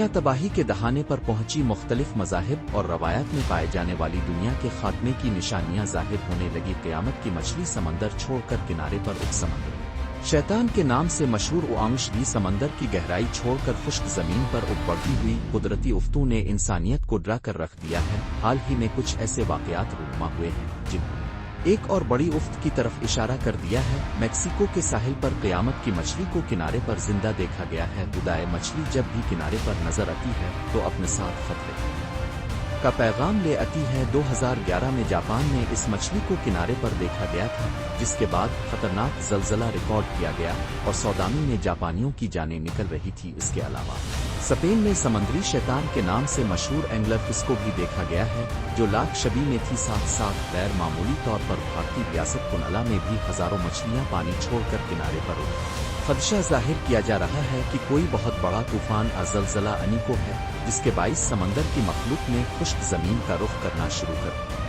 دنیا تباہی کے دہانے پر پہنچی، مختلف مذاہب اور روایات میں پائے جانے والی دنیا کے خاتمے کی نشانیاں ظاہر ہونے لگی، قیامت کی مچھلی سمندر چھوڑ کر کنارے پر اٹھ سمندر شیطان کے نام سے مشہور اوانش بھی سمندر کی گہرائی چھوڑ کر خشک زمین پر اٹھ پڑتی ہوئی قدرتی افتوں نے انسانیت کو ڈرا کر رکھ دیا ہے۔ حال ہی میں کچھ ایسے واقعات رونما ہوئے ہیں جن ایک اور بڑی افت کی طرف اشارہ کر دیا ہے۔ میکسیکو کے ساحل پر قیامت کی مچھلی کو کنارے پر زندہ دیکھا گیا ہے۔ خدائے مچھلی جب بھی کنارے پر نظر آتی ہے تو اپنے ساتھ خطرے کا پیغام لے آتی ہے۔ 2011 میں جاپان میں اس مچھلی کو کنارے پر دیکھا گیا تھا، جس کے بعد خطرناک زلزلہ ریکارڈ کیا گیا اور سودامی میں جاپانیوں کی جانیں نکل رہی تھی۔ اس کے علاوہ اسپین میں سمندری شیطان کے نام سے مشہور اینگلر فش کو بھی دیکھا گیا ہے، جو لاکھ شبی میں تھی۔ ساتھ ساتھ غیر معمولی طور پر بھارتی ریاست کنالا میں بھی ہزاروں مچھلیاں پانی چھوڑ کر کنارے پر اٹھی۔ خدشہ ظاہر کیا جا رہا ہے کہ کوئی بہت بڑا طوفان زلزلہ آنے کو ہے، جس کے باعث سمندر کی مخلوق نے خشک زمین کا رخ کرنا شروع کر دیا۔